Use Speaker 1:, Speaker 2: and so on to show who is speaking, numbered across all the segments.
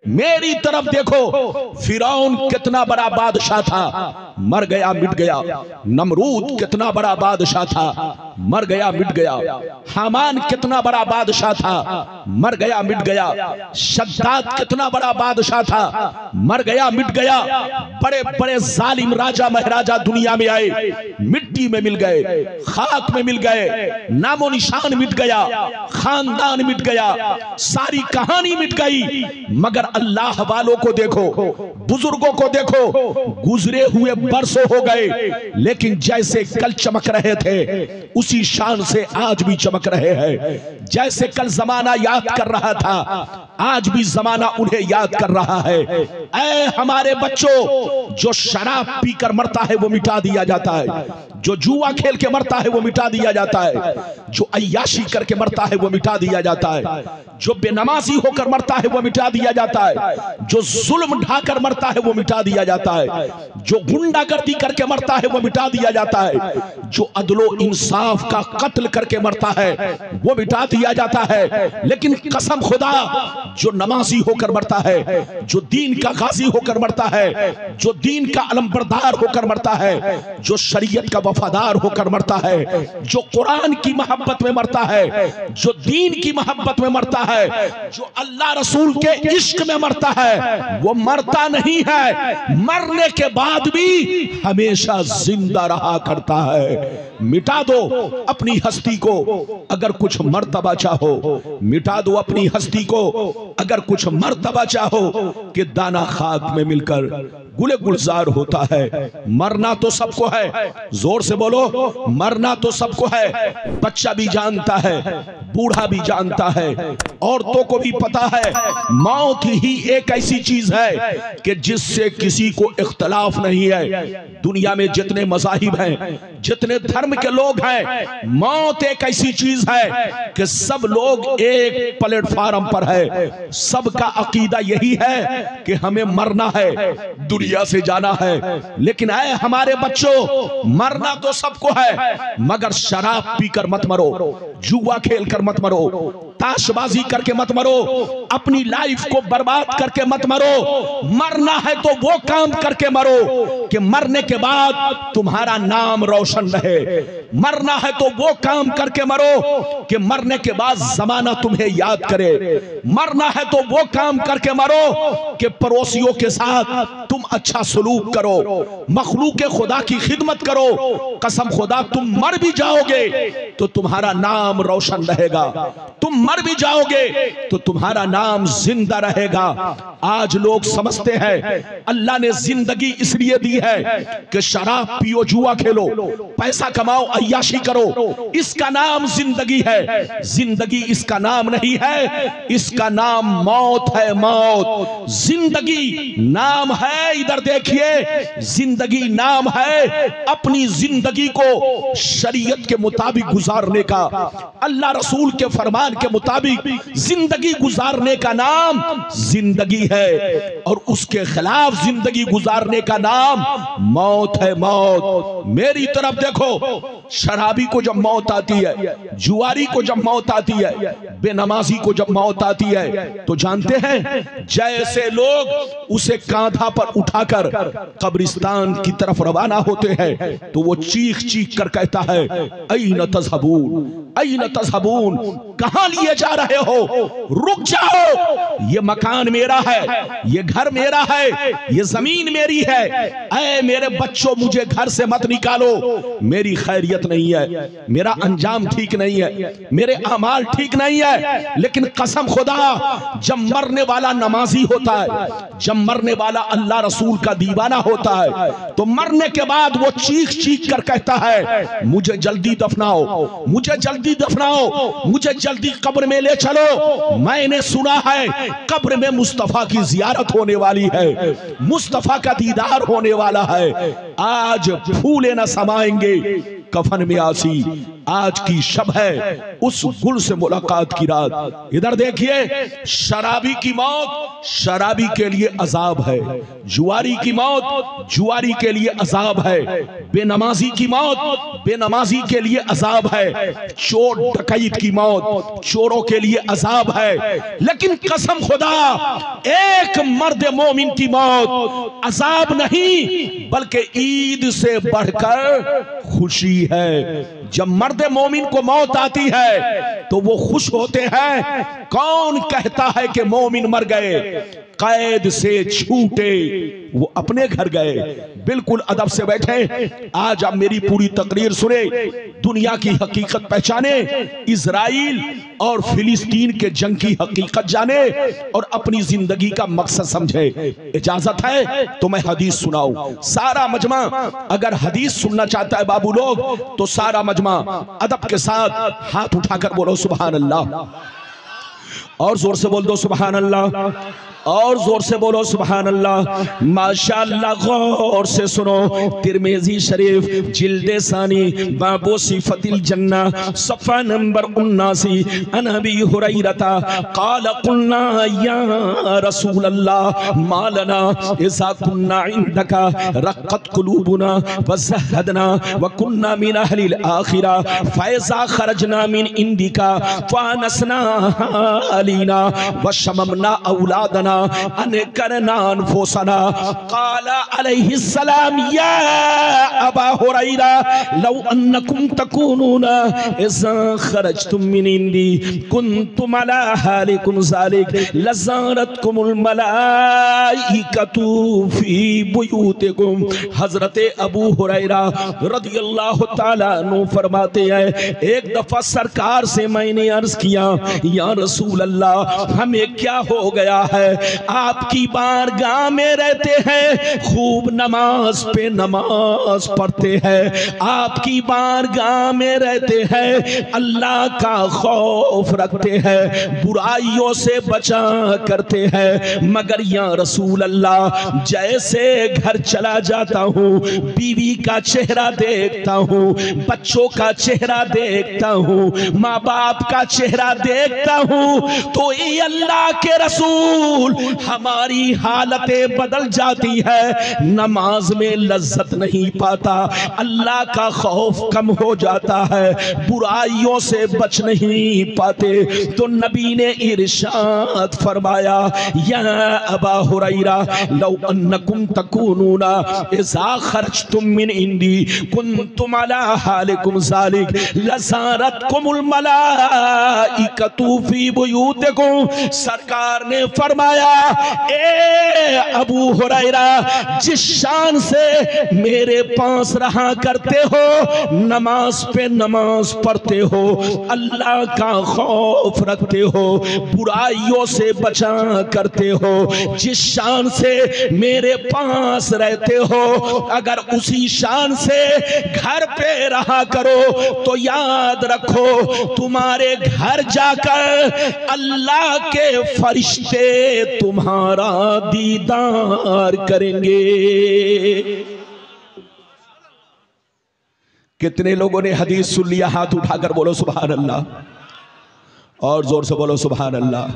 Speaker 1: मेरी तरफ देखो, फिरौन कितना बड़ा बादशाह था, मर गया मिट गया। नमरूद कितना बड़ा बादशाह था, मर गया मिट गया। हामान कितना बड़ा बादशाह था, मर गया मिट गया। शद्दाद कितना बड़ा बादशाह था, मर गया मिट गया। बड़े बड़े जालिम राजा महाराजा दुनिया में आए, मिट्टी में मिल गए, खाक में मिल गए, नामो निशान मिट गया, खानदान मिट गया, सारी कहानी मिट गई। मगर अल्लाह वालों को देखो, बुजुर्गों को देखो, गुजरे हुए बरसों हो गए, लेकिन जैसे कल चमक रहे थे उसी शान से आज भी चमक रहे हैं। जैसे कल जमाना याद कर रहा था, आज भी जमाना उन्हें याद कर रहा है। ऐ हमारे बच्चों, जो शराब पीकर मरता है वो मिटा दिया जाता है, जो जुआ खेल के मरता है वो मिटा दिया जाता है, जो अय्याशी करके मरता है वो मिटा दिया जाता है, जो बेनमाजी होकर मरता है वो मिटा दिया जाता है, जो जुल्म ढाकर मरता है वो मिटा दिया जाता है, जो गुंडागर्दी करके मरता है वो मिटा दिया जाता है, जो अदलो इंसाफ का कत्ल करके मरता है वो मिटा दिया जाता है। लेकिन कसम खुदा, जो नमाजी होकर मरता है, जो दीन का गाजी होकर मरता है, जो दीन का अलमबरदार होकर मरता है, जो शरीयत का वफादार होकर मरता है, जो कुरान की मोहब्बत में मरता है, जो दीन की मोहब्बत में मरता है, जो अल्लाह रसूल के इश्क में मरता है, वो मरता नहीं है, मरने के बाद भी हमेशा जिंदा रहा करता है। मिटा दो अपनी हस्ती को अगर कुछ मर्तबा चाहो, मिटा दो अपनी हस्ती को अगर कुछ मर्तबा चाहो, कि दाना खाक में मिलकर गुले गुलजार होता है। मरना तो सबको है, जोर से बोलो, मरना तो सबको है। बच्चा भी जानता है, बूढ़ा भी जानता है, औरतों को भी पता है। मौत ही एक ऐसी चीज है कि जिससे किसी को इख्तलाफ नहीं है। दुनिया में जितने मज़ाहिब हैं, जितने धर्म के लोग हैं, मौत एक ऐसी चीज है कि सब लोग एक प्लेटफार्म पर है। सबका अकीदा यही है कि हमें मरना है, दुनिया से जाना है। लेकिन आए हमारे बच्चों, मरना तो सबको है, मगर शराब पीकर मत मरो, जुआ खेल कर मत मरो, ताशबाजी करके मत मरो, अपनी लाइफ को बर्बाद करके मत मरो। मरना है तो वो काम करके मरो कि मरने के बाद तुम्हारा नाम रोशन रहे। मरना है तो वो काम करके मरो कि मरने के बाद जमाना तुम्हें याद करे। मरना है तो वो काम करके मरो कि पड़ोसियों के साथ तुम अच्छा सलूक करो, मखलूक खुदा की खिदमत करो। कसम खुदा, तुम मर भी जाओगे तो तुम्हारा नाम रोशन रहेगा, तुम मर भी जाओगे तो तुम्हारा नाम जिंदा रहेगा। आज लोग समझते हैं अल्लाह ने जिंदगी इसलिए दी है कि शराब पियो, जुआ खेलो, पैसा कमाओ, अय्याशी करो, इसका नाम जिंदगी है। जिंदगी इसका नाम नहीं है, इसका नाम मौत है। मौत जिंदगी नाम है। इधर देखिए, जिंदगी नाम है अपनी जिंदगी को शरीयत के मुताबिक गुजारने का, अल्लाह रसूल के फरमान के मुताबिक जिंदगी गुजारने का नाम जिंदगी है, और उसके खिलाफ जिंदगी गुजारने का नाम मौत है। मौत। मेरी तरफ देखो, शराबी को जब मौत आती है, जुआरी को जब मौत आती है, बेनमाजी को जब मौत आती है, तो जानते हैं जैसे लोग उसे कांधा पर उठाकर कब्रिस्तान की तरफ रवाना होते हैं तो वो चीख चीख कर कहता है, ऐन तज़हबून, ऐन तज़हबून, कहां लिए जा रहे हो, रुक जाओ, ये मकान मेरा है, ये घर मेरा है, ये जमीन मेरी है। ऐ मेरे बच्चों, मुझे घर से मत निकालो, मेरी खैरियत नहीं है, मेरा अंजाम ठीक नहीं है, मेरे अमाल ठीक नहीं है। लेकिन कसम खुदा, जब मरने वाला नमाजी होता है, जब मरने वाला अल्लाह रसूल का दीवाना होता है, तो मरने के बाद वो चीख चीख कर कहता है, मुझे जल्दी दफनाओ, मुझे जल्दी दफनाओ, मुझे जल्दी कब्र में ले चलो। मैंने सुना है कब्र में मुस्तफा की जियारत होने वाली है, मुस्तफा का दीदार होने वाला है। आज फूले न समाएंगे कफन में आसी, आज की शब है उस गुल से मुलाकात की रात। इधर देखिए, शराबी की मौत शराबी के लिए अजाब है, जुआरी की मौत जुआरी के लिए अजाब है, बेनमाजी की मौत बेनमाजी के लिए अजाब है, चोर डकैत की मौत चोरों के लिए अजाब है। लेकिन कसम खुदा, एक मर्द मोमिन की मौत अजाब नहीं बल्कि ईद से बढ़कर खुशी है। जब मर्द मोमिन को मौत आती है तो वो खुश होते हैं। कौन कहता है कि मोमिन मर गए, कैद से छूटे, वो अपने घर गए। बिल्कुल अदब से बैठे। आज आप मेरी पूरी तकरीर सुने, दुनिया की हकीकत पहचाने, इजराइल और फिलिस्तीन के जंग की हकीकत जाने और अपनी जिंदगी का मकसद समझे। इजाजत है तो मैं हदीस सुनाऊं। सारा मजमा अगर हदीस सुनना चाहता है बाबू लोग तो सारा मजमा अदब के साथ हाथ उठाकर बोलो सुभान अल्लाह, और जोर से बोल दो सुभान अल्लाह, और जोर से बोलो सुभान अल्लाह। माशाअल्लाह गौर से सुनो। तिरमिज़ी शरीफ जिल्दे सानी बाबो सिफतिल जन्ना सफ़ा नंबर 79 अन अबी हुरैरता क़ाल क़ुलना या रसूल अल्लाह मा लना इज़ा कुन्ना इंदका रक़्क़त क़ुलूबुना व ज़हदना व कुन्ना मिन अहलिल आखिरा फ़इज़ा ख़रजना मिन इंदिका फ़अनसना अलीना व शममना औलादना अनकरनानफुसना क़ाला अलैहिस्सलाम या अबा हुरैरा लौ अन्नकुम तकूनूना इज़ा खरजतुम मिन इंदी कुन्तुम अला हालिकुम ज़ालिक लज़ारतकुमुल मलाइकतु फी बुयूतिकुम। हज़रत अबू हुरैरा रज़ियल्लाहु ताला अन्हु फरमाते हैं, एक दफा सरकार से मैंने अर्ज किया, या रसूल अल्लाह हमें क्या हो गया है, आपकी बारगाह में रहते हैं, खूब नमाज पे नमाज पढ़ते हैं, आपकी बारगाह में रहते हैं, अल्लाह का खौफ रखते हैं, बुराइयों से बचा करते हैं, मगर या रसूल अल्लाह जैसे घर चला जाता हूँ, बीवी का चेहरा देखता हूँ, बच्चों का चेहरा देखता हूँ, माँ बाप का चेहरा देखता हूँ, तो ये अल्लाह के रसूल हमारी हालतें बदल जाती है। नमाज में लज्जत नहीं पाता, अल्लाह का खौफ कम हो जाता है, बुराइयों से बच नहीं पाते। तो नबी ने इरशाद फरमाया, या अबा हुरैरा लौ अन्नकुम तकूनूना इज़ा खरजतुम मिन इंदी कुन्तुम अला हालिकुम ज़ालिक लज़ारतकुमुल मलाइकतु फी बुयूतिकुम। सरकार ने फरमाया, ए अबू हुरैरा जिस शान से मेरे पास रहा करते हो, नमाज पे नमाज पढ़ते हो, अल्लाह का खौफ रखते हो, बुराइयों से बचा करते हो, जिस शान से मेरे पास रहते हो, अगर उसी शान से घर पे रहा करो तो याद रखो तुम्हारे घर जाकर अल्लाह के फरिश्ते तुम्हारा दीदार करेंगे। कितने लोगों ने हदीस सुन लिया? हाथ उठाकर बोलो सुभान अल्लाह, और जोर से बोलो सुभान अल्लाह।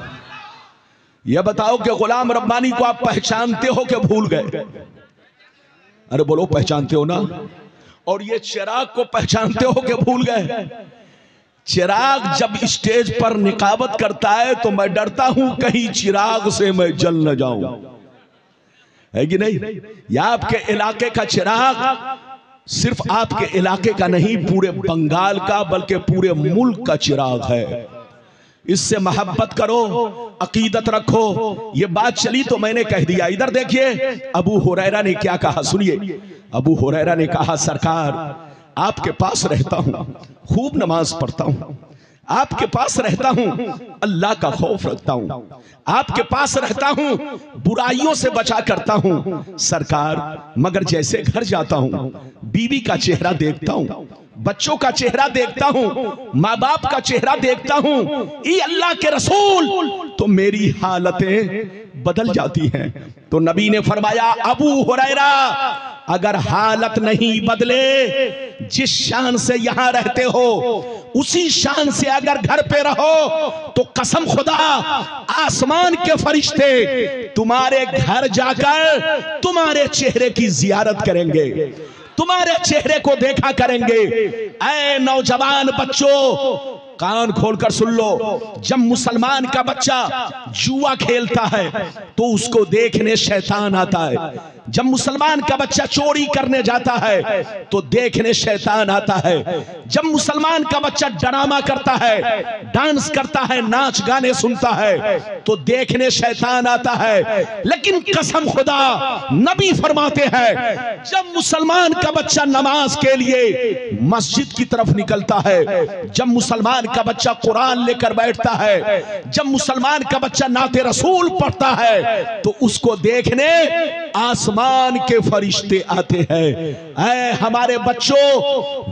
Speaker 1: यह बताओ कि गुलाम रब्बानी को आप पहचानते हो कि भूल गए? अरे बोलो पहचानते हो ना? और ये चिराग को पहचानते हो कि भूल गए? चिराग जब स्टेज पर निकाबत करता है तो मैं डरता हूं कहीं चिराग से मैं जल न जाऊं, है कि नहीं? या आपके इलाके का चिराग सिर्फ आपके इलाके का नहीं, पूरे बंगाल का बल्कि पूरे मुल्क का चिराग है। इससे मोहब्बत करो, अकीदत रखो। ये बात चली तो मैंने कह दिया। इधर देखिए अबू हुरैरा ने क्या कहा, सुनिए। अबू हुरैरा ने कहा, सरकार आपके पास रहता हूं, खूब नमाज पढ़ता हूं, आपके पास रहता हूं, अल्लाह का खौफ रखता हूं, आपके पास रहता हूं, बुराइयों से बचा करता हूं, सरकार मगर जैसे घर जाता हूं, बीवी का चेहरा देखता हूं, बच्चों का चेहरा देखता हूं, माँ बाप का चेहरा देखता हूं, ये अल्लाह के रसूल, तो मेरी हालतें बदल जाती हैं। तो नबी ने फरमाया, अबू हुरैरा अगर हालत नहीं बदले, जिस शान से यहां रहते हो उसी शान से अगर घर पे रहो, तो कसम खुदा आसमान के फरिश्ते तुम्हारे घर जाकर तुम्हारे चेहरे की जियारत करेंगे, तुम्हारे चेहरे को देखा करेंगे। ऐ नौजवान बच्चों, कान खोलकर सुन लो, जब मुसलमान का बच्चा जुआ खेलता है तो उसको देखने शैतान आता है। जब मुसलमान का बच्चा चोरी करने जाता है तो देखने शैतान आता है। जब मुसलमान का बच्चा ड्रामा करता है, डांस करता है, नाच गाने सुनता है तो देखने शैतान आता है। लेकिन कसम खुदा, नबी फरमाते हैं जब मुसलमान का बच्चा नमाज के लिए मस्जिद की तरफ निकलता है, जब मुसलमान का बच्चा कुरान लेकर बैठता है, जब मुसलमान का बच्चा नाते रसूल पढ़ता है तो उसको देखने आसमान के फरिश्ते आते हैं। ऐ हमारे बच्चों,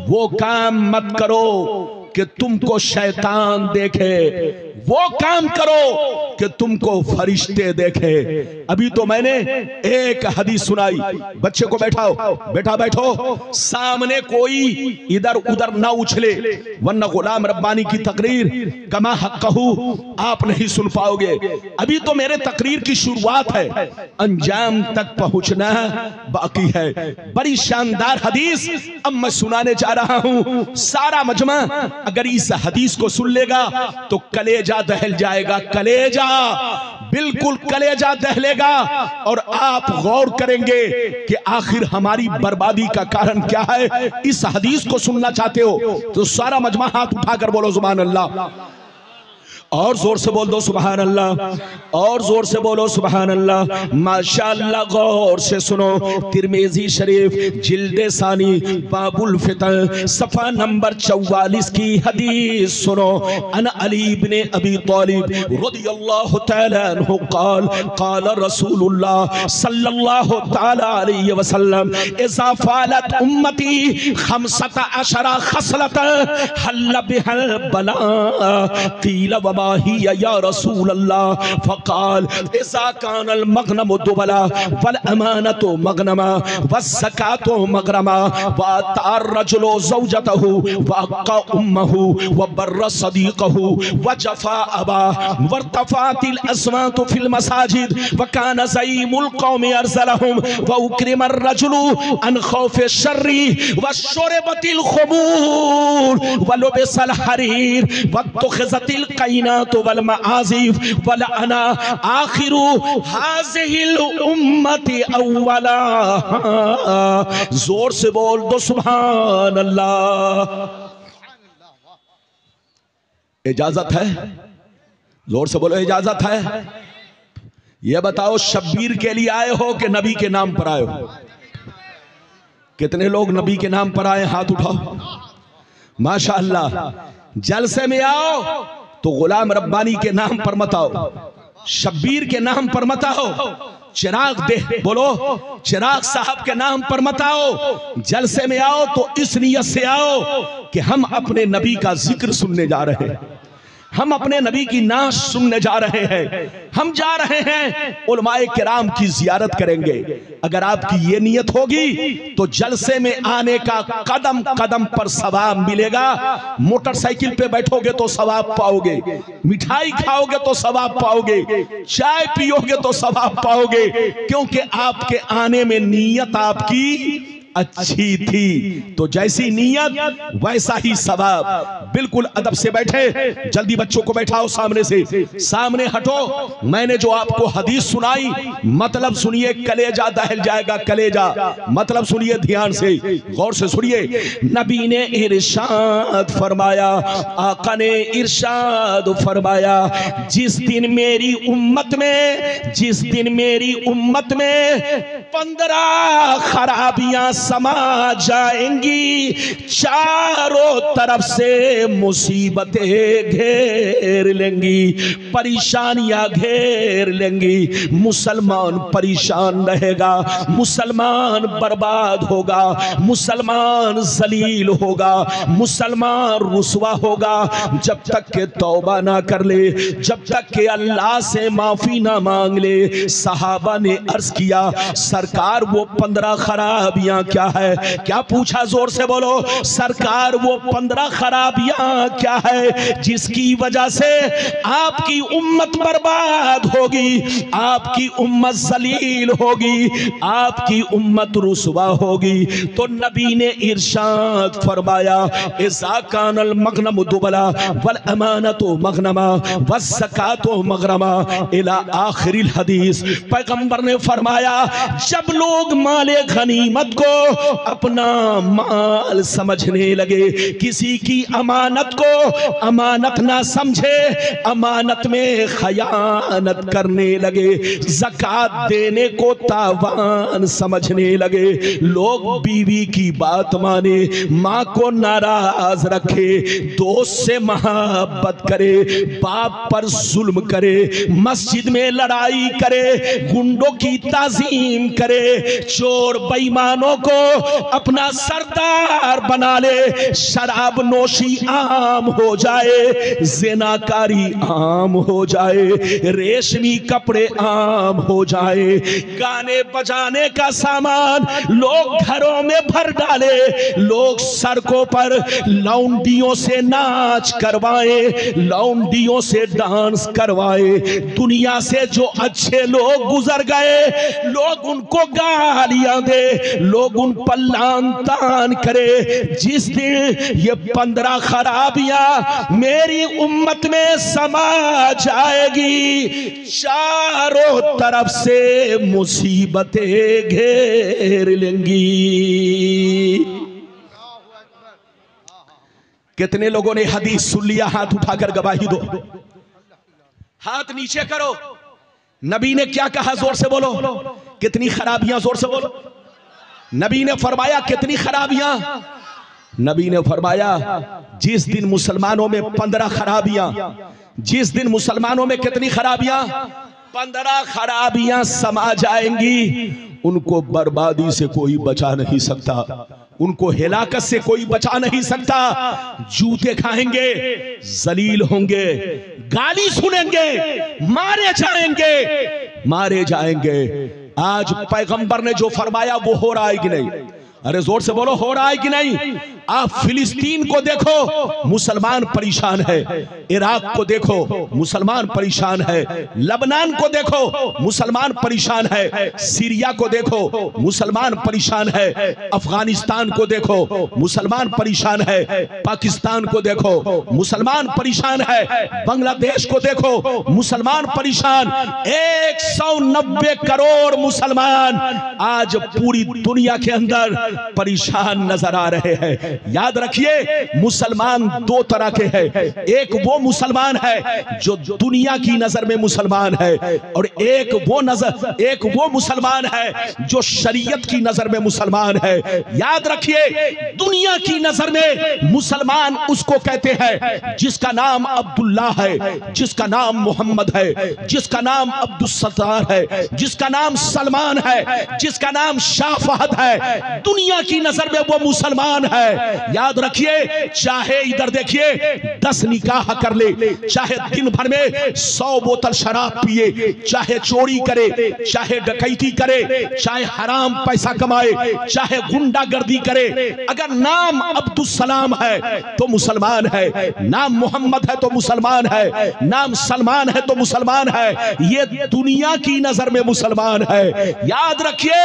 Speaker 1: वो काम मत करो कि तुमको शैतान देखे, वो काम करो कि तुमको फरिश्ते देखे। अभी तो मैंने एक हदीस सुनाई, बच्चे को बैठाओ, बेटा बैठो, सामने कोई इधर उधर ना उछले वरना गुलाम रब्बानी की तकरीर कमा हक़्क़हू आप नहीं सुन पाओगे। अभी तो मेरे तकरीर की शुरुआत है, अंजाम तक पहुंचना बाकी है। बड़ी शानदार हदीस अब मैं सुनाने जा रहा हूं। सारा मजमा अगर इस हदीस को सुन लेगा तो कलेजा दहल जाएगा, कलेजा, बिल्कुल कलेजा दहलेगा। और आप गौर करेंगे कि आखिर हमारी बर्बादी का कारण क्या है। इस हदीस को सुनना चाहते हो तो सारा मजमा हाथ उठाकर बोलो सुभान अल्लाह, और जोर से बोल दो सुभान अल्लाह, और जोर से बोलो सुभान अल्लाह। माशाअल्लाह, गौर से सुनो। तिरमिज़ी शरीफ जिल्दे सानी बाबुल फितन सफ़ा नंबर 44 की हदीस सुनो। अन अली इब्ने अबी तालिब रज़ियल्लाहु तआला अन्हु क़ाल क़ाल रसूलुल्लाह सल्लल्लाहु तआला अलैहि वसल्लम इज़ा फ़अलत उम्मती 15 खसलतन हल्ल बिहल बला क़ील या रसूल अल्लाह फ़क़ाल इज़ा कानल मग़नमु दुबला वल अमानतु मग़नमा वज़्ज़कातु मग़रमा वअतार रजुलु ज़ौजतहु वअक़ा उम्महु वबर्र सदीक़हु वजफ़ा अबा वरतफ़ातिल अस्वातु फ़िल मसाजिद वकान ज़ईमुल क़ौमि अरज़लहुम वउक्रिमर रजुलु अन ख़ौफ़ि शर्रि वशुरिबतिल ख़ुमूर वलुबिसल हरीर वत्तख़िज़तिल क़ैनात वल मआज़िफ़ वल अना आखिरु हाज़िहिल उम्मति अव्वला। जोर से बोल दो सुभान अल्लाह। इजाजत है, जोर से बोलो इजाजत है। ये बताओ शब्बीर के लिए आए हो कि नबी के नाम पर आए हो? कितने लोग नबी के नाम पर आए, हाथ उठाओ। माशाअल्लाह। जलसे में आओ तो गुलाम रब्बानी के नाम पर मत आओ, शब्बीर के नाम पर मत आओ, चिराग दे बोलो चिराग साहब के नाम पर मत आओ। जलसे में आओ तो इस नियत से आओ कि हम अपने नबी का जिक्र सुनने जा रहे हैं, हम अपने नबी की नाश सुनने जा रहे हैं, हम जा रहे हैं उलमाए किराम की जियारत करेंगे। अगर आपकी ये नियत होगी तो जलसे में आने का कदम कदम पर सवाब मिलेगा। मोटरसाइकिल पे बैठोगे तो सवाब पाओगे, मिठाई खाओगे तो सवाब पाओगे, चाय पियोगे तो सवाब पाओगे, क्योंकि आपके आने में नियत आपकी अच्छी थी। तो जैसी नियत वैसा ही सवाब। बिल्कुल अदब से बैठे, जल्दी बच्चों को बैठाओ, सामने से सामने हटो। मैंने जो आपको हदीस सुनाई मतलब सुनिए, कलेजा दहल जाएगा, कलेजा मतलब सुनिए, ध्यान से गौर से सुनिए। नबी ने इरशाद फरमाया, आका ने इरशाद फरमाया, जिस दिन मेरी उम्मत में 15 खराबियां समा जाएंगी, चारों तरफ से मुसीबतें घेर लेंगी, परेशानियां घेर लेंगी, मुसलमान परेशान रहेगा, मुसलमान बर्बाद होगा, मुसलमान जलील होगा, मुसलमान रुसवा होगा। जब तक के तौबा ना कर ले, जब तक के अल्लाह से माफी ना मांग ले। सहाबा ने अर्ज किया, सरकार वो 15 खराबियां क्या है? क्या पूछा? जोर से बोलो। सरकार वो 15 खराबियां क्या है जिसकी वजह से आपकी उम्मत बर्बाद होगी, आपकी उम्मत जलील होगी, आपकी उम्मत रुसवा होगी। तो नबी ने इरशाद फरमाया, इज़ा कानल मगनम दुबला वल अमानतु मगनमा वस ज़कातु मगरमा इला आखिरिल हदीस। पैगंबर ने फरमाया, जब लोग माले गनीमत को अपना माल समझने लगे, किसी की अमानत को अमानत ना समझे, अमानत में खयानत करने लगे, ज़कात देने को तावान समझने लगे, लोग बीवी की बात माने, माँ को नाराज रखे, दोस्त से मोहब्बत करे, बाप पर जुल्म करे, मस्जिद में लड़ाई करे, गुंडों की ताजीम करे, चोर बेईमानों को अपना सरदार बना ले, शराब नोशी आम हो जाए, ज़िनाकारी आम हो जाए, रेशमी कपड़े आम हो जाए, गाने बजाने का सामान लोग घरों में भर डाले, लोग सड़कों पर लौंडियों से नाच करवाए, लौंडियों से डांस करवाए, दुनिया से जो अच्छे लोग गुजर गए लोग उनको गालियां दे, लोग उन पर लान तान करे। जिस दिन ये 15 खराबियां मेरी उम्मत में समा जाएगी, चारों तरफ से मुसीबतें घेर लेंगी। कितने लोगों ने हदीस सुन लिया? हाथ उठाकर गवाही दो, हाथ नीचे करो। नबी ने क्या कहा? जोर से बोलो। कितनी खराबियां? जोर से बोलो। नबी ने फरमाया कितनी खराबियां? नबी ने फरमाया जिस दिन मुसलमानों में 15 खराबियां, जिस दिन मुसलमानों में कितनी खराबियां? 15 खराबियां समा जाएंगी, उनको बर्बादी से कोई बचा नहीं सकता, उनको हिलाकत से कोई बचा नहीं सकता। जूते खाएंगे, जलील होंगे, गाली सुनेंगे, मारे जाएंगे, मारे जाएंगे। आज पैगंबर ने जो फरमाया वो हो रहा है कि नहीं? अरे जोर से बोलो, हो रहा है कि नहीं? आप फिलिस्तीन को देखो, मुसलमान परेशान है। इराक को देखो, मुसलमान परेशान है। लबनान को देखो, मुसलमान परेशान है। सीरिया को देखो, मुसलमान परेशान है। अफगानिस्तान को देखो, मुसलमान परेशान है। पाकिस्तान को देखो, मुसलमान परेशान है। बांग्लादेश को देखो, मुसलमान परेशान। 190 करोड़ मुसलमान आज पूरी दुनिया के अंदर परेशान नजर आ रहे हैं। याद रखिए, मुसलमान दो तरह के हैं। एक वो मुसलमान है जो दुनिया की नजर में मुसलमान है, और एक वो मुसलमान है जो शरीयत की नजर में मुसलमान है। याद रखिए, दुनिया की नजर में मुसलमान उसको कहते हैं जिसका नाम अब्दुल्ला है, जिसका नाम मोहम्मद है, जिसका नाम अब्दुल सत्तार है, जिसका नाम सलमान है, जिसका नाम शाह फहद है। दुनिया की नजर में वो मुसलमान है। याद रखिए, चाहे इधर देखिए 10 निकाह कर ले, चाहे दिन भर में 100 बोतल शराब पिए, चाहे चोरी करे, चाहे डकैती करे, चाहे हराम पैसा कमाए, चाहे गुंडागर्दी करे, अगर नाम अब्दुल सलाम है तो मुसलमान है, नाम मोहम्मद है तो मुसलमान है, नाम सलमान है तो मुसलमान है। ये दुनिया की नजर में मुसलमान है। याद रखिए,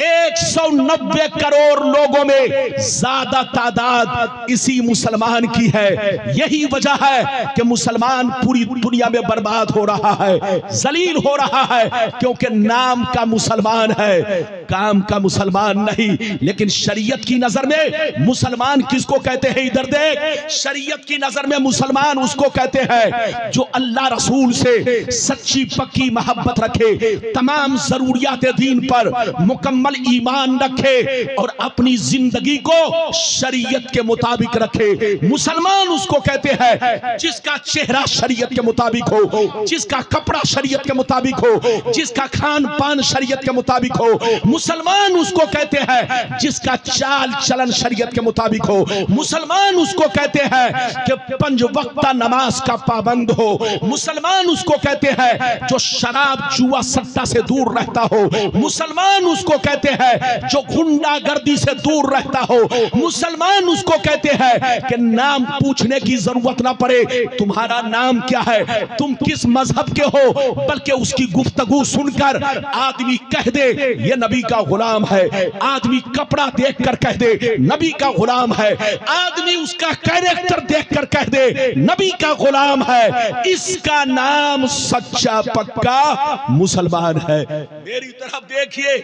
Speaker 1: 190 करोड़ लोगों में ज्यादा तादाद इसी मुसलमान की है। यही वजह है कि मुसलमान पूरी दुनिया में बर्बाद हो रहा है, जलील हो रहा है, क्योंकि नाम का मुसलमान है, काम का मुसलमान नहीं। लेकिन शरीयत की नजर में मुसलमान किसको कहते हैं? इधर देख, शरीयत की नजर में मुसलमान उसको कहते हैं जो अल्लाह रसूल से सच्ची पक्की मोहब्बत रखे, तमाम जरूरियात दीन पर मुकम्मल ईमान रखे और अपनी जिंदगी को शरीयत के मुताबिक रखे। मुसलमान उसको कहते हैं जिसका चेहरा शरीयत के मुताबिक हो, जिसका कपड़ा शरीयत के मुताबिक हो, जिसका खान पान शरीयत के मुताबिक हो। मुसलमान उसको कहते हैं जिसका चाल चलन शरीयत के मुताबिक हो। मुसलमान उसको कहते हैं कि 5 वक्त नमाज का पाबंद हो। मुसलमान उसको कहते हैं जो शराब जुआ सट्टा से दूर रहता हो। मुसलमान उसको कहते हैं जो गुंडा गुंडागर्दी से दूर रहता हो, मुसलमान उसको कहते हैं कि नाम पूछने की जरूरत ना पड़े, तुम्हारा नाम क्या है, तुम किस मजहब के हो, बल्कि उसकी गुफ्तगू सुनकर आदमी कह दे ये नबी का गुलाम है, आदमी कपड़ा देखकर कह दे नबी का गुलाम है, आदमी उसका कैरेक्टर देखकर कह दे नबी का गुलाम है, इसका नाम सच्चा पक्का मुसलमान है। मेरी तरफ देखिए,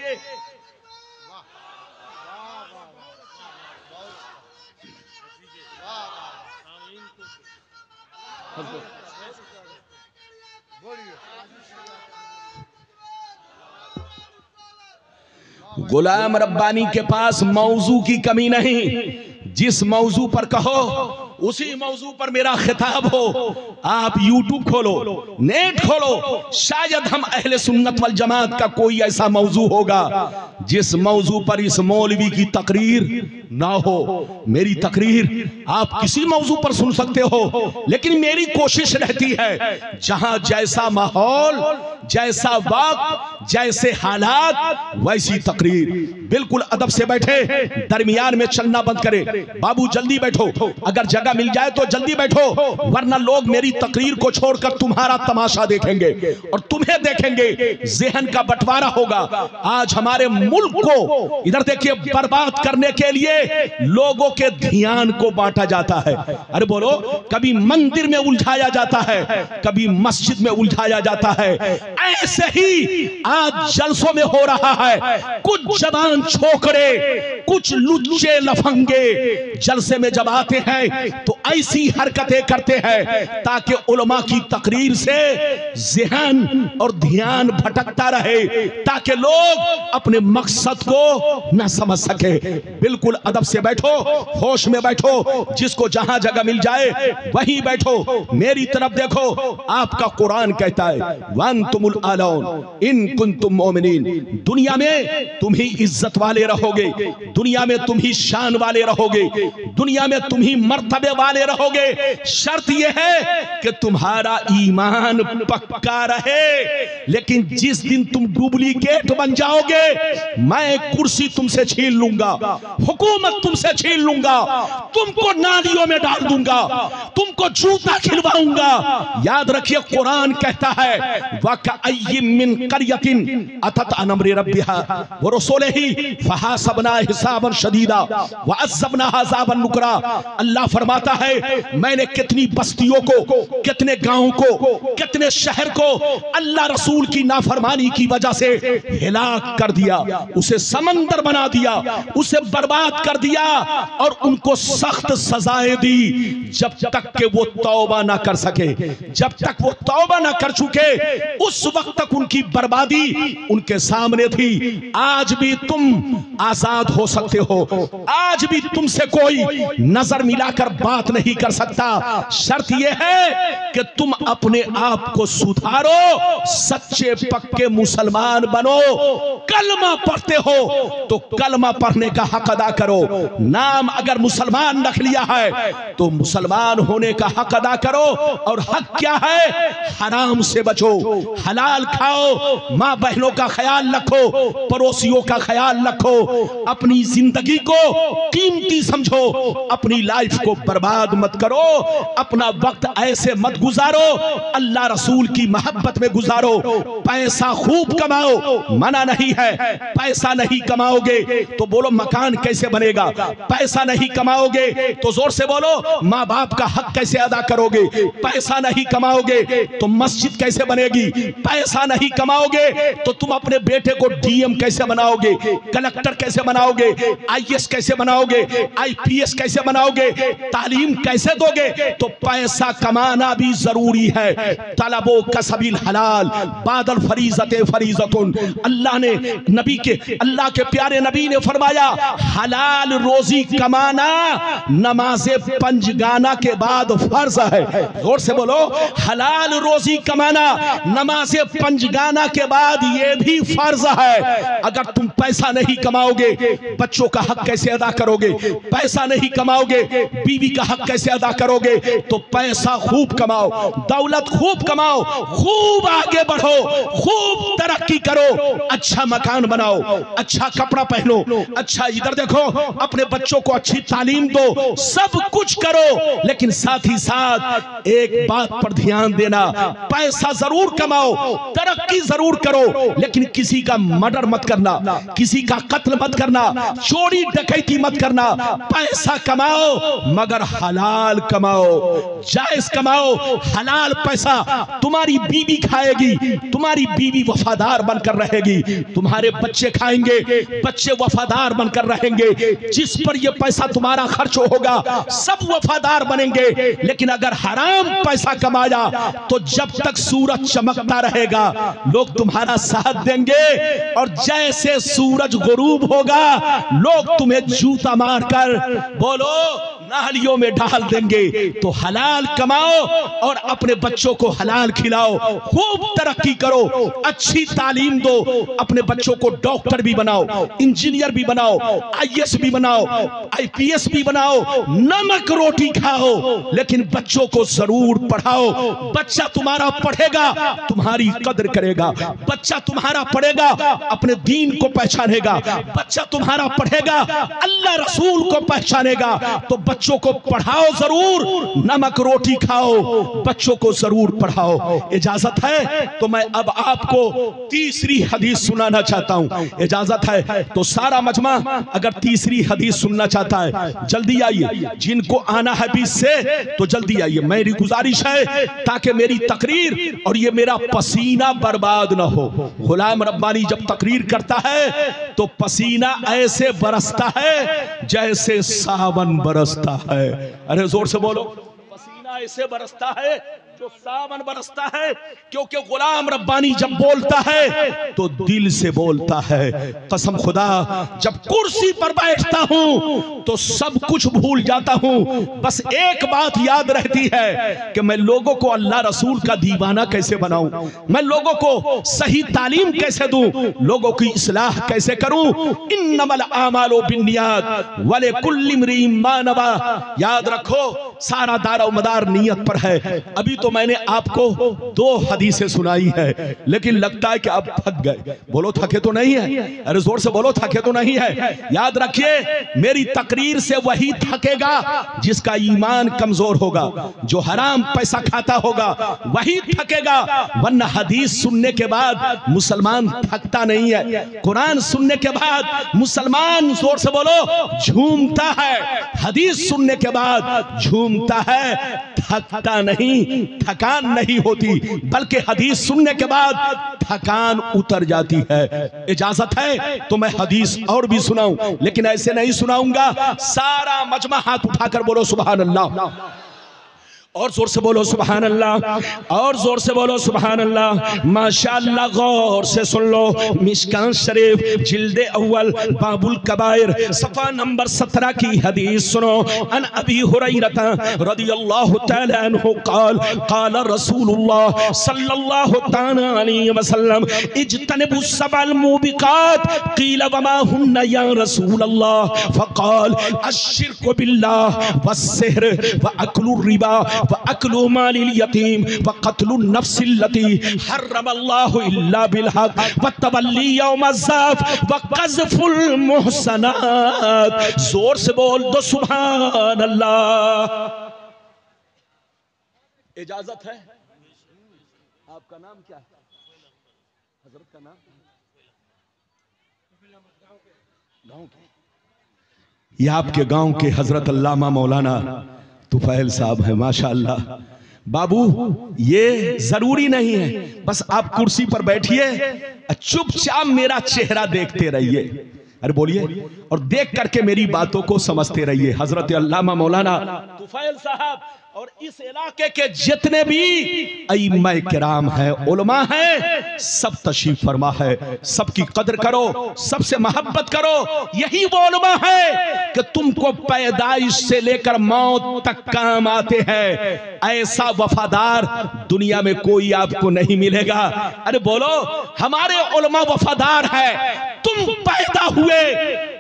Speaker 1: गुलाम रब्बानी के पास मौजू की कमी नहीं, जिस मौजू पर कहो उसी मौजू पर मेरा खिताब हो। आप यूट्यूब खोलो, नेट खोलो, शायद हम अहले सुन्नत वल जमात का कोई ऐसा मौजू होगा जिस मौजू पर इस मौलवी की तकरीर ना हो। मेरी तकरीर आप किसी मौजू पर सुन सकते हो, लेकिन मेरी कोशिश रहती है जहां जैसा माहौल, जैसा वक्त, जैसे हालात, वैसी तकरीर। बिल्कुल अदब से बैठे, दरमियान में चलना बंद करे। बाबू जल्दी बैठो, अगर जगह मिल जाए तो जल्दी बैठो, वरना लोग मेरी तकरीर को छोड़कर तुम्हारा तमाशा देखेंगे और तुम्हें देखेंगे। ज़हन का बंटवारा होगा। आज हमारे मुल्क को इधर देखिए बर्बाद करने के लिए लोगों के ध्यान को बांटा जाता है। अरे बोलो, कभी मंदिर में उलझाया जाता है, कभी मस्जिद में उलझाया जाता है। ऐसे ही आज जलसों में हो रहा है। कुछ जबान छोकरे, कुछ लुच्चे लफंगे जलसे में जब आते हैं तो ऐसी हरकतें करते हैं ताकि उलमा की तकरीर से ज़हन और ध्यान भटकता रहे, ताकि लोग अपने मकसद को न समझ सके। बिल्कुल अदब से बैठो, होश में बैठो, जिसको जहां जगह मिल जाए वहीं बैठो। मेरी तरफ देखो, आपका कुरान कहता है वअंतुमुल आलौन इन कुंतुम मोमिनीन। दुनिया में तुम ही इज्जत वाले रहोगे, दुनिया में तुम ही शान वाले रहोगे, दुनिया में तुम ही मर्तबे वाले रहोगे। शर्त यह है कि तुम्हारा ईमान पक्का रहे। लेकिन जिस दिन तुम डुप्लीकेट बन जाओगे, मैं कुर्सी तुमसे छीन लूंगा, हुकूमत तुमसे छीन लूंगा, तुमको नालियों में डाल दूंगा, तुमको जूता खिलवाऊंगा। याद रखिए, कुरान कहता है वकअय्यिम मिन क़रयतिन अतत अन अम्रि रब्बिहा व रसूलिही फहासबना हिसाबन शदीदा व अज़्ज़बनाहा अज़ाबन नुकरा। अल्लाह फरमाता है मैंने कितनी बस्तियों को, कितने गांवों को, कितने शहर को अल्लाह रसूल की नाफरमानी की वजह से हिलाक कर दिया, उसे समंदर बना दिया, उसे बर्बाद कर दिया और उनको सख्त सजाएं दी। जब तक के वो तौबा ना कर सके, जब तक वो तौबा ना कर चुके, उस वक्त तक उनकी बर्बादी उनके सामने थी। आज भी तुम आजाद हो सकते हो, आज भी तुमसे कोई नजर मिलाकर बात नहीं कर सकता। शर्त यह है कि तुम अपने आप को सुधारो, सच्चे पक्के मुसलमान बनो। कलमा पढ़ते हो तो कलमा पढ़ने का हक अदा करो। नाम अगर मुसलमान रख लिया है तो मुसलमान होने का हक अदा करो। और हक क्या है? हराम से बचो, हलाल खाओ, माँ बहनों का ख्याल रखो, पड़ोसियों का ख्याल रखो, अपनी जिंदगी को कीमती समझो, अपनी लाइफ को बर्बाद मत करो, अपना वक्त ऐसे मत गुजारो, अल्लाह रसूल की मोहब्बत में गुजारो। पैसा खूब कमाओ, मना नहीं है। पैसा नहीं कमाओगे तो बोलो मकान कैसे बनेगा? पैसा नहीं कमाओगे तो जोर से बोलो माँ बाप का हक कैसे अदा करोगे? पैसा नहीं कमाओगे तो मस्जिद कैसे बनेगी? पैसा नहीं कमाओगे तो तुम अपने बेटे को डीएम कैसे बनाओगे, कलेक्टर कैसे बनाओगे, आईएएस कैसे बनाओगे, आईपीएस कैसे बनाओगे, तालीम कैसे दोगे? तो पैसा कमाना भी जरूरी है। तलबो कसबिल हलाल बादल फरीजते फरीजतुन। अल्लाह ने नबी के, अल्लाह के प्यारे नबी ने फरमाया हलाल रोजी कमाना नमाज़े पंजगाना के बाद फर्ज है। जोर से बोलो, हलाल रोजी कमाना नमाज़े पंजगाना के बाद ये भी फर्ज है। अगर तुम पैसा नहीं कमाओगे, बच्चों का हक कैसे अदा करोगे? पैसा नहीं कमाओगे, बीवी का हक कैसे अदा करोगे? तो पैसा खूब कमाओ, दौलत खूब कमाओ, खूब आगे बढ़ो, खूब तरक्की करो, अच्छा मकान बनाओ, अच्छा कपड़ा पहनो, अच्छा इधर देखो, अपने बच्चों को अच्छी तालीम दो, सब कुछ करो। लेकिन साथ ही साथ एक बात पर ध्यान देना, पैसा जरूर कमाओ, तरक्की जरूर करो, लेकिन किसी का मर्डर मत करना, किसी का कत्ल मत करना, चोरी डकैती मत करना। पैसा कमाओ मगर हलाल कमाओ, जायज कमाओ, हलाल पैसा तुम्हारी बीवी खाएगी, तुम्हारी बीवी वफादार बनकर रहेगी, तुम्हारे बच्चे खाएंगे, बच्चे वफादार बनकर रहेंगे, जिस पर यह पैसा तुम्हारा खर्च होगा सब वफादार बनेंगे। लेकिन अगर हराम पैसा कमाया तो जब तक सूरज चमकता रहेगा लोग तुम्हारा साथ देंगे, और जैसे सूरज गुरूब होगा लोग तुम्हें जूता मारकर बोलो नालियों में डाल देंगे। तो हलाल कमाओ और अपने बच्चों को हलाल खिलाओ, खूब तरक्की करो, अच्छी तालीम दो, अपने बच्चों को डॉक्टर भी बनाओ, इंजीनियर भी बनाओ, आईएएस भी बनाओ, आईपीएस भी बनाओ, नमक रोटी खाओ, लेकिन बच्चों को जरूर पढ़ाओ। बच्चा तुम्हारा पढ़ेगा तुम्हारी कदर करेगा, बच्चा तुम्हारा पढ़ेगा अपने दीन को पहचानेगा, बच्चा तुम्हारा पढ़ेगा अल्लाह रसूल को पहचानेगा। तो बच्चों को पढ़ाओ जरूर, नमक रोटी खाओ, बच्चों को जरूर पढ़ाओ। इजाजत है तो मैं अब आपको तीसरी हदीस सुनाना चाहता हूं, इजाजत है तो सारा मजमा अगर तीसरी हदीस सुनना चाहता है जल्दी आइए, जिनको आना है बीच से तो जल्दी आइए। मेरी गुजारिश है ताकि मेरी तकरीर और ये मेरा पसीना बर्बाद ना हो। गुलाम रब्बानी जब तकरीर करता है तो पसीना ऐसे बरसता है जैसे सावन बरसता है। अरे जोर से बोलो, पसीना ऐसे बरसता है जो सावन बरसता है, क्योंकि गुलाम रब्बानी जब बोलता है तो दिल से बोलता है। कसम खुदा जब कुर्सी पर बैठता हूं तो सब कुछ भूल जाता हूं, बस एक बात याद रहती है कि मैं लोगों को अल्लाह रसूल का दीवाना कैसे बनाऊं, मैं लोगों को सही तालीम कैसे दूं, लोगों की इस्लाह कैसे करूं। इन्नमल आमालु बिन्नियात व लिकुल्लि इम्रिइन मा नवा। याद रखो सारा दारो मदार नियत पर है। अभी तो मैंने आपको 2 हदीसें सुनाई है, लेकिन लगता है कि आप थक गए। बोलो थके तो नहीं है? अरे जोर से बोलो थके तो नहीं है? याद रखिए मेरी तकरीर से वही थकेगा जिसका ईमान कमजोर होगा, जो हराम पैसा खाता होगा वही थकेगा, वरना हदीस सुनने के बाद मुसलमान थकता नहीं है। कुरान सुनने के बाद मुसलमान जोर से बोलो झूमता है, हदीस सुनने के बाद झूमता है, थकता नहीं, थकान नहीं होती, बल्कि हदीस सुनने के बाद थकान उतर जाती है। इजाजत है तो मैं हदीस और भी सुनाऊं, लेकिन ऐसे नहीं सुनाऊंगा। सारा मजमा हाथ उठाकर बोलो सुभान अल्लाह, और जोर से बोलो सुभान अल्लाह, और जोर से बोलो सुभान अल्लाह। माशाअल्लाह गौर से सुन लो, मिशकान शरीफ जिल्दे अव्वल बाबुल कबायर सफा नंबर 17 की हदीस सुनो। अन अबी हुरैरा रदियल्लाहु तआला अन्हु क़ाल क़ाल रसूलुल्लाह सल्लल्लाहु तआला अलैहि वसल्लम इज्तनिबु सबल मुबिकात क़ील वमा हुन्ना या रसूलल्लाह फ़क़ाल अश्शिरकु बिल्लाह वस्सिhr व अक्लुर रिबा व अक्लु मालिल यतीम व क़त्लुन नफ्सिल्लती हर्रमल्लाहु इल्ला बिल हक़ व तवल्ली यौमज़्ज़ाफ़ व क़ज़्फ़ुल मुहसनात। जोर से बोल दो सुभान अल्लाह। इजाजत है? आपका नाम क्या है? हजरत का नाम? गांव के? ये आपके गांव के हजरत अल्लामा मौलाना तुफैल साहब है। माशाअल्लाह बाबू, ये जरूरी नहीं है बस आप कुर्सी पर बैठिए, चुपचाप मेरा चेहरा देखते रहिए। अरे बोलिए, और देख करके मेरी बातों को समझते रहिए। हजरत अल्लामा मौलाना तुफैल साहब और इस इलाके के जितने भी अइम्मा किराम हैं, उलमा हैं, सब तशरीफ फरमा है। सबकी कदर करो, सबसे मोहब्बत करो। यही वो उलमा है कि तुमको पैदाइश से लेकर मौत तक काम आते हैं। ऐसा वफादार दुनिया में कोई आपको नहीं मिलेगा। अरे बोलो, हमारे उलमा वफादार है। तुम पैदा हुए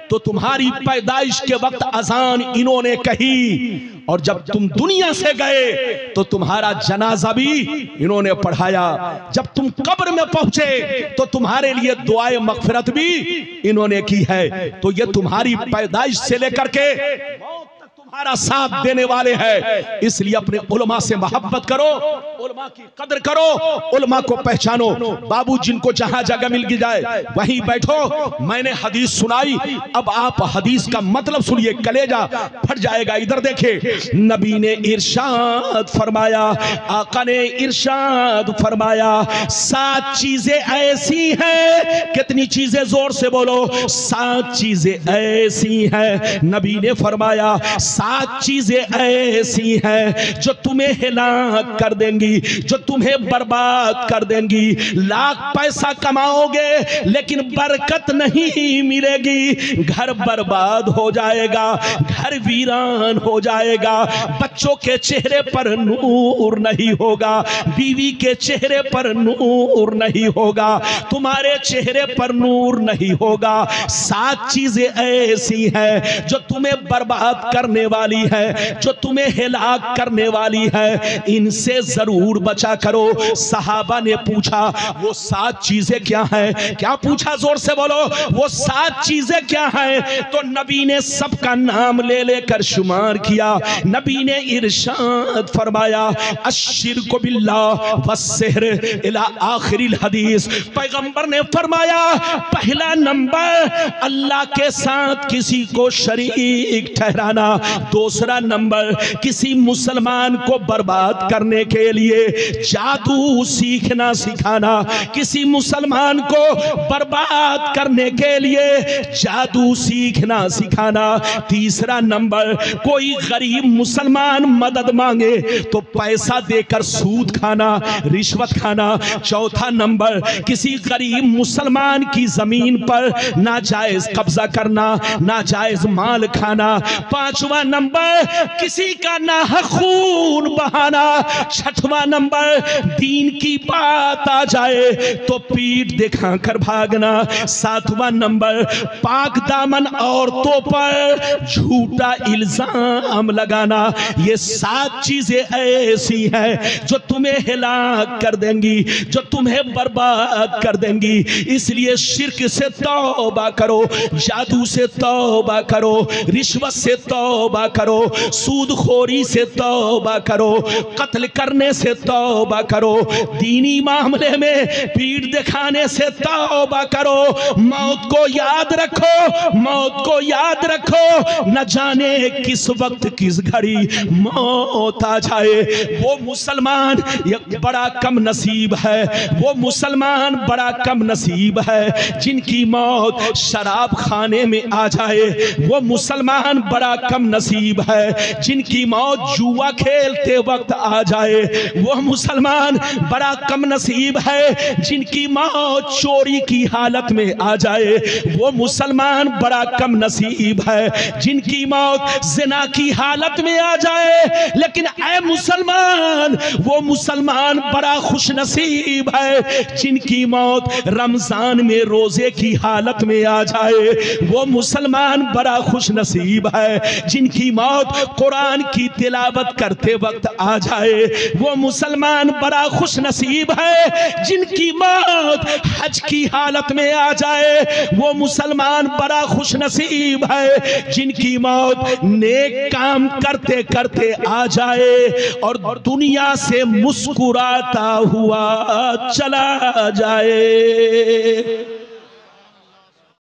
Speaker 1: तो तुम्हारी पैदाइश के वक्त अजान इन्होंने कही, और जब तुम दुनिया से गए तो तुम्हारा जनाजा भी इन्होंने पढ़ाया। जब तुम कब्र में पहुंचे तो तुम्हारे लिए दुआए मगफिरत भी इन्होंने की है। तो ये तुम्हारी पैदाइश से लेकर के मौत तक तुम्हारा साथ देने वाले हैं। इसलिए अपने उलमा से मोहब्बत करो, उलमा की कदर करो, उलमा को पहचानो। बाबू जिनको जहां जगह मिल जाए वहीं बैठो। मैंने हदीस सुनाई, अब आप हदीस का मतलब सुनिए, कलेजा फट जाएगा। इधर देखे, नबी ने इरशाद फरमाया, आका ने इरशाद फरमाया, 7 चीजें ऐसी हैं। कितनी चीजें? जोर से बोलो। 7 चीजें ऐसी हैं। नबी ने फरमाया 7 चीजें ऐसी हैं जो तुम्हें हिलाक कर देंगी, जो तुम्हें बर्बाद कर देंगी। लाख पैसा कमाओगे लेकिन बरकत नहीं मिलेगी, घर बर्बाद हो जाएगा, घर वीरान हो जाएगा, बच्चों के चेहरे पर नूर नहीं होगा, बीवी के चेहरे पर नूर नहीं होगा, तुम्हारे चेहरे पर नूर नहीं होगा। 7 चीजें ऐसी हैं जो तुम्हें बर्बाद करने वाली है, जो तुम्हें हिलाक करने वाली है, इनसे जरूर बचा करो। सहाबा ने पूछा वो 7 चीजें क्या हैं? क्या पूछा? जोर से बोलो, वो 7 चीजें क्या हैं? तो नबी ने सबका नाम ले लेकर शुमार किया। नबी ने इरशाद फरमाया, अश्शिरकु बिल्लाह वस्सिहर इला आखिरिल हदीस। पैगंबर ने फरमाया, पहला नंबर अल्लाह के साथ किसी को शरीक ठहराना। दूसरा नंबर किसी मुसलमान को बर्बाद करने के लिए जादू सीखना सिखाना, किसी मुसलमान को बर्बाद करने के लिए जादू सीखना सिखाना। तीसरा नंबर, कोई गरीब मुसलमान मदद मांगे तो पैसा देकर सूद खाना, रिश्वत खाना। चौथा नंबर, किसी गरीब मुसलमान की जमीन पर नाजायज कब्जा करना, नाजायज माल खाना। पांचवा नंबर, किसी का नाहक खून बहाना। छठवां नंबर, दीन की बात आ जाए तो पीठ दिखाकर भागना। सातवां नंबर, पाक दामन औरतों पर झूठा इल्जाम लगाना। ये 7 चीजें ऐसी हैं जो तुम्हें हिलाक कर देंगी, जो तुम्हें बर्बाद कर देंगी। इसलिए शिर्क से तौबा करो, जादू से तौबा करो, रिश्वत से तौबा करो, सूदखोरी से तौबा करो, कत्ल करने से तौबा करो, दीनी मामले में पीठ दिखाने से तौबा करो। मौत को याद रखो, मौत को याद रखो, न जाने किस वक्त किस घड़ी मौत आ जाए। वो मुसलमान बड़ा कम नसीब है, वो मुसलमान बड़ा कम नसीब है जिनकी मौत शराब खाने में आ जाए। वो मुसलमान बड़ा कम नसीब है जिनकी मौत जुआ खेलते वक्त आ जाए। वो मुसलमान बड़ा कम नसीब है जिनकी मौत चोरी की हालत में आ जाए। वो मुसलमान बड़ा कम नसीब है जिनकी मौत ज़िना की हालत में आ जाए। लेकिन ऐ मुसलमान, वो मुसलमान बड़ा खुश नसीब है जिनकी मौत रमजान में रोजे की हालत में आ जाए। वो मुसलमान बड़ा खुश नसीब है जिनकी मौत कुरान की तिलावत करते वक्त आ जाए। वो मुसलमान बड़ा खुश नसीब है जिनकी मौत हज की हालत में आ जाए। वो मुसलमान बड़ा खुश नसीब है जिनकी मौत नेक काम करते करते आ जाए और दुनिया से मुस्कुराता हुआ चला जाए।